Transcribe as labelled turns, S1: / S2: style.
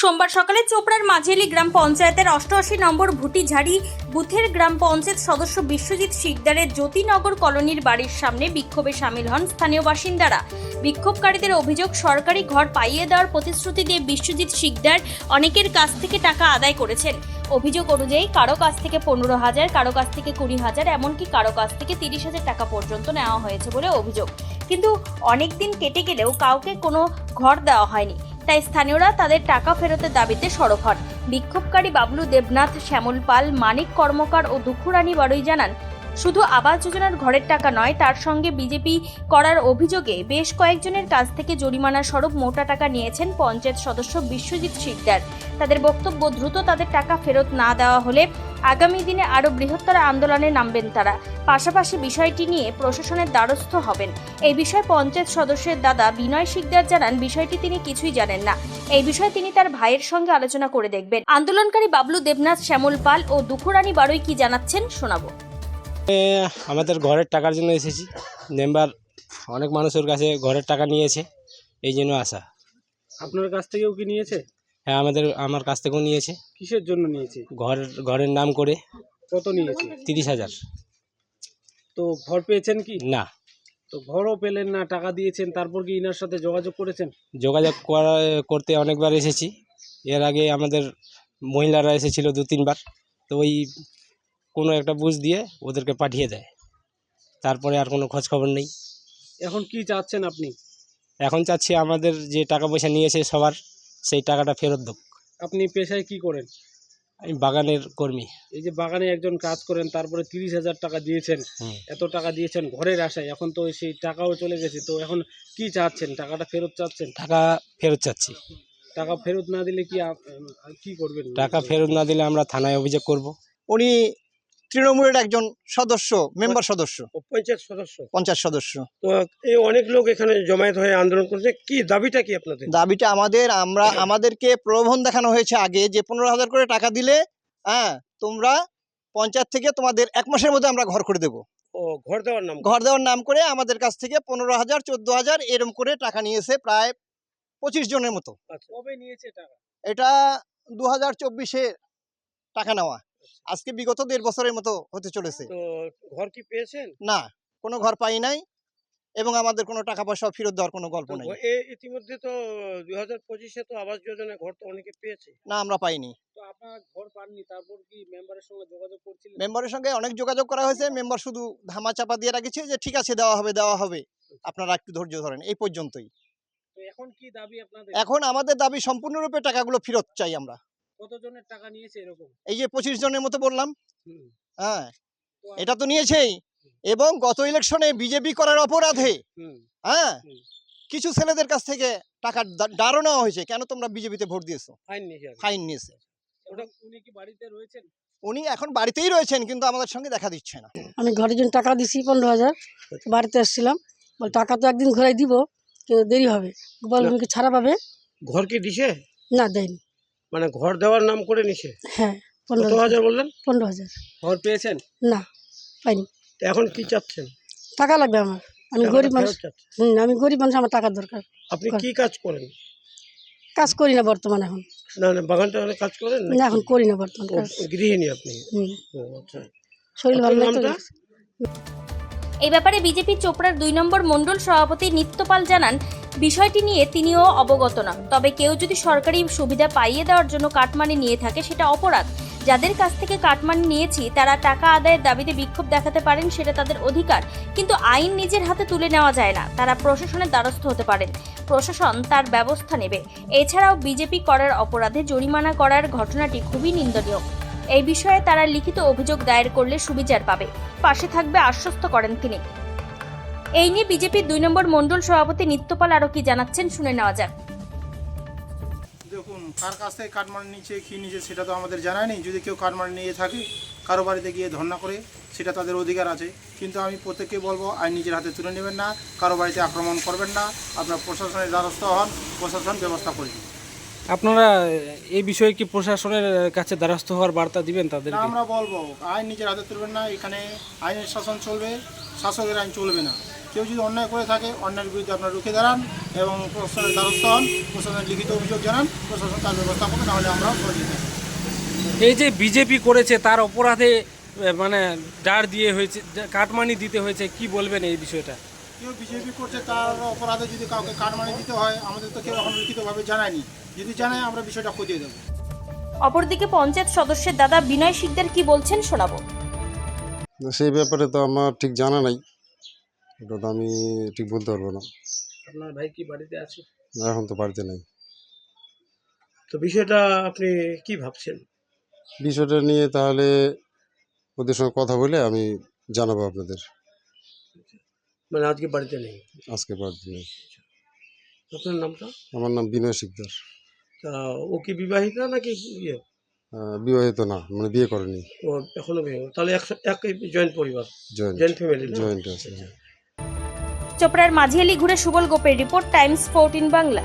S1: সোমবার সকালে চোপড়ার মাঝেলি গ্রাম পঞ্চায়েতের 88 নম্বর ভুটিঝাড়ি বুথের গ্রাম পঞ্চায়েত সদস্য বিশ্বজিৎ শিকদারের জ্যোতিনগর কলোনির বাড়ির সামনে বিক্ষোভে সামিল হন স্থানীয় বাসিন্দারা। বিক্ষোভকারীদের অভিযোগ, সরকারি ঘর পাইয়ে দেওয়ার প্রতিশ্রুতি দিয়ে বিশ্বজিৎ শিকদার অনেকের কাছ থেকে টাকা আদায় করেছেন। অভিযোগ অনুযায়ী কারো কাছ থেকে 15,000, কারো কাছ থেকে 20,000, এমনকি কারো কাছ থেকে 30,000 টাকা পর্যন্ত নেওয়া হয়েছে বলে অভিযোগ। কিন্তু অনেক দিন কেটে গেলেও কাউকে কোনো ঘর দেওয়া হয়নি। তাই স্থানীয়রা তাদের টাকা ফেরতের দাবিতে সরব হন। বিক্ষোভকারী বাবলু দেবনাথ, শ্যামল পাল, মানিক কর্মকার ও দুঃখুরানী বাড়ুই জানান, শুধু আবাস যোজনার ঘরের টাকা নয়, তার সঙ্গে বিজেপি করার অভিযোগে বেশ কয়েকজনের কাছ থেকে জরিমানা স্বরূপ মোটা টাকা নিয়েছেন পঞ্চায়েত সদস্য বিশ্বজিৎ শিকদার। তাদের বক্তব্য, দ্রুত তাদের টাকা ফেরত না দেওয়া হলে আগামী দিনে আরও বৃহত্তর আন্দোলনে নামবেন তারা। পাশাপাশি বিষয়টি নিয়ে প্রশাসনের দ্বারস্থ হবেন। এই বিষয়ে পঞ্চায়েত সদস্যের দাদা বিনয় শিকদার জানান, বিষয়টি তিনি কিছুই জানেন না। এই বিষয়ে তিনি তার ভাইয়ের সঙ্গে আলোচনা করে দেখবেন। আন্দোলনকারী বাবলু দেবনাথ, শ্যামল পাল ও দুঃখুরানী বাড়ুই কি জানাচ্ছেন শোনাবো।
S2: আমাদের ঘরের টাকার জন্য এসেছি। মেম্বার অনেক মানুষের কাছে ঘরের টাকা নিয়েছে, এই জন্য আসা।
S3: আপনার কাছ থেকেও কি নিয়েছে?
S2: হ্যাঁ, আমার কাছ থেকেও নিয়েছে।
S3: কিসের জন্য নিয়েছে?
S2: ঘরের নাম করে।
S3: কত নিয়েছে?
S2: 30,000।
S3: তো ঘর পেয়েছেন কি?
S2: না।
S3: তো ঘরও পেলেন না, টাকা দিয়েছেন, তারপর কি ইনার সাথে যোগাযোগ করেছেন?
S2: যোগাযোগ করতে অনেকবার এসেছি। এর আগে আমাদের মহিলারা এসেছিল 2-3 বার। তো ওই কোনো একটা বুঝ দিয়ে ওদেরকে পাঠিয়ে দেয়, তারপরে আর কোনো খোঁজ খবর নেই।
S3: এখন কি চাচ্ছেন আপনি?
S2: এখন চাচ্ছি আমাদের যে টাকা পয়সা নিয়েছে সবার, সেই টাকাটা ফেরত দেব।
S3: আপনি পেশায় কি করেন?
S2: আমি বাগানের কর্মী।
S3: এই যে বাগানে একজন কাজ করেন, তারপরে 30,000 টাকা দিয়েছেন, এত টাকা দিয়েছেন ঘরের আশায়, এখন তো সেই টাকাও চলে গেছে। তো এখন কি চাচ্ছেন? টাকাটা ফেরত চাচ্ছেন?
S2: টাকা ফেরত চাচ্ছি।
S3: টাকা ফেরত না দিলে কি করবেন?
S2: টাকা ফেরত না দিলে আমরা থানায় অভিযোগ করব।
S4: উনি তৃণমূলের একজন সদস্য, মেম্বার সদস্য, পঞ্চায়েত সদস্য।
S3: তো এই অনেক লোক এখানে জমায়েত হয়ে আন্দোলন করছে, কি দাবিটা কি আপনাদের?
S4: দাবিটা আমাদেরকে প্রলোভন দেখানো হয়েছে আগে যে 15,000 করে টাকা দিলে তোমরা পঞ্চায়েত থেকে তোমাদের 1 মাসের মধ্যে আমরা ঘর করে দেবো।
S3: ও, ঘর দেওয়ার নাম
S4: করে আমাদের কাছ থেকে 15,000, 14,000 এরকম করে টাকা নিয়েছে, প্রায় 25 জনের মতো।
S3: কবে নিয়েছে টাকা?
S4: এটা 2024-এ টাকা নেওয়া, আজকে বিগত 1.5 বছরের মতো হতে চলেছে।
S3: তো ঘর কি পেয়েছেন?
S4: না, কোনো ঘর পাই নাই এবং আমাদের কোনো টাকা পয়সা ফেরত দেওয়ার কোনো গল্প নেই।
S3: ইতিমধ্যে তো 2025-এ তো আবাস যোজনা ঘর তো অনেকে পেয়েছে।
S4: না, আমরা পাইনি।
S3: তো আপনারা ঘর পাননি, তারপর কি মেম্বারের সঙ্গে যোগাযোগ করছিলেন?
S4: মেম্বারের সঙ্গে অনেক যোগাযোগ করা হয়েছে। মেম্বার শুধু ধামা চাপা দিয়ে রাখছে যে ঠিক আছে, দেওয়া হবে, আপনারা একটু ধৈর্য ধরেন, এই পর্যন্তই।
S3: তো এখন কি দাবি আপনাদের?
S4: এখন আমাদের দাবি সম্পূর্ণরূপে টাকাগুলো ফেরত চাই আমরা।
S3: কতজনের টাকা নিয়েছে এরকম?
S4: এই যে 25 জনের মতো বললাম, হ্যাঁ,
S3: তো
S4: এটা তো নিয়েছেই। এবং গত ইলেকশনে বিজেপি করার অপরাধে কিছু ছেলেদের কাছ থেকে টাকা দাঁড়ো নেওয়া হয়েছে। কেন তোমরা বিজেপিতে ভোট দিয়েছো? ফাইন নিয়েছে।
S3: উনি কি বাড়িতে রয়েছেন?
S4: উনি এখন বাড়িতেই রয়েছেন, কিন্তু আমাদের সঙ্গে দেখা দিচ্ছে না।
S5: আমি ঘরের জন্য টাকা দিছি 15,000, বাড়িতে এসেছিলাম, বল টাকা তো একদিন ঘুরাই দিব, কিন্তু দেরি হবে, বল কি ছাড়া পাবে।
S3: ঘর কি দিছে?
S5: না, দেয়নি।
S3: মানে ঘর দেওয়ার নাম করে নিছে?
S5: হ্যাঁ,
S3: 15,000 বললেন?
S5: 15,000।
S3: ঘর পেয়েছেন?
S5: না, পাইনি।
S3: এখন কি চাচ্ছেন?
S5: টাকা লাগবে আমার, আমি গরিব মানুষ। আমি গরিব মানুষ, আমার টাকার দরকার।
S3: আপনি কি কাজ করেন?
S5: কাজ করি না বর্তমানে এখন।
S3: না, বাগানটা কাজ করেন
S5: না, এখন করি না বর্তমানে কাজ।
S3: গৃহিণী আপনি? ও আচ্ছা।
S5: শরীর ভালো নাই তো।
S1: এই ব্যাপারে বিজেপি চোপড়ার 2 নম্বর মণ্ডল সভাপতি নিত্যপাল জানান, বিষয়টি নিয়ে তিনিও অবগত নন। তবে কেউ যদি সরকারি সুবিধা পাইয়ে দেওয়ার জন্য কাটমানি নিয়ে থাকে, সেটা অপরাধ। যাদের কাছ থেকে কাটমানি নিয়েছি তারা টাকা আদায়ের দাবিতে বিক্ষোভ দেখাতে পারেন, সেটা তাদের অধিকার। কিন্তু আইন নিজের হাতে তুলে নেওয়া যায় না। তারা প্রশাসনের দ্বারস্থ হতে পারেন, প্রশাসন তার ব্যবস্থা নেবে। এছাড়াও বিজেপি করার অপরাধে জরিমানা করার ঘটনাটি খুবই নিন্দনীয়। এই বিষয়ে তারা লিখিত অভিযোগ দায়ের করলে সুবিচার পাবে, পাশে থাকবে আশ্বস্ত করেন তিনি। এই নিয়ে বিজেপির 2 নম্বর মণ্ডল সভাপতি নিত্যপাল আরও কি জানাচ্ছেন শুনে নেওয়া যাক।
S6: দেখুন, কার কাছ থেকে কাটমানি নিচ্ছে, কী নিচ্ছে, সেটা তো আমাদের জানা নেই। যদি কেউ কাটমানি নিয়ে থাকে, কারো বাড়িতে গিয়ে ধর্ণা করে, সেটা তাদের অধিকার আছে। কিন্তু আমি প্রত্যেককে বলবো, আইন নিজের হাতে তুলে নেবেন না, কারো বাড়িতে আক্রমণ করবেন না। আপনার প্রশাসনের দ্বারস্থ হন, প্রশাসন ব্যবস্থা করে দিন।
S3: আপনারা এই বিষয়ে কি প্রশাসনের কাছে দ্বারস্থ হওয়ার বার্তা দিবেন তাদের?
S6: আমরা বলবো, আইন নিজের হাতে তুলবেন না। এখানে আইনের শাসন চলবে, শাসকের আইন চলবে না। কেউ যদি অন্যায় করে থাকে অন্যায়ের বিরুদ্ধে আপনারা রুখে দাঁড়ান এবং প্রশাসনের দ্বারস্থ হন, প্রশাসনের লিখিত অভিযোগ জানান, প্রশাসন তার ব্যবস্থা করবে, নাহলে আমরা সহযোগিতা করব।
S3: এই যে বিজেপি করেছে তার অপরাধে মানে ডার দিয়ে হয়েছে, কাটমানি দিতে হয়েছে, কি বলবেন এই বিষয়টা?
S6: কেউ বিজেপি করছে তার অপরাধে যদি কাউকে কাটমানি দিতে হয়, আমাদের তো কেউ এখন লিখিতভাবে জানায়নি, যদি জানায় আমরা বিষয়টা খতিয়ে দেবো।
S1: অপরদিকে পঞ্চায়েত সদস্যের দাদা বিনয় শিকদার কি বলছেন শোনাবো।
S7: সেই ব্যাপারে তো আমার ঠিক জানা নাই, ওটা তো আমি ঠিক বলতে পারবো না।
S3: আপনার ভাই কি বাড়িতে আছে?
S7: এখন তো বাড়িতে নেই।
S3: তো বিষয়টা আপনি কি ভাবছেন?
S7: বিষয়টা নিয়ে তাহলে ওদের সঙ্গে কথা বলে আমি জানাবো আপনাদের।
S3: মানে আজকে বাড়িতে নেই?
S7: আজকে বাড়িতে নেই।
S3: আপনার নামটা?
S7: আমার নাম বিনয় শিকদার।
S3: তা ও কি বিবাহিতা নাকি ইয়ে?
S7: বিবাহিত না, মানে বিয়ে করেনি।
S3: ও এখনো বিয়ে? তাহলে একই জয়েন্ট পরিবার,
S7: জয়েন্ট
S3: জয়েন্ট ফ্যামিলি।
S7: জয়েন্ট আছে।
S1: চোপড়ার মাঝিয়ালি ঘুরে সুবল গোপের রিপোর্ট, টাইমস 14 বাংলা।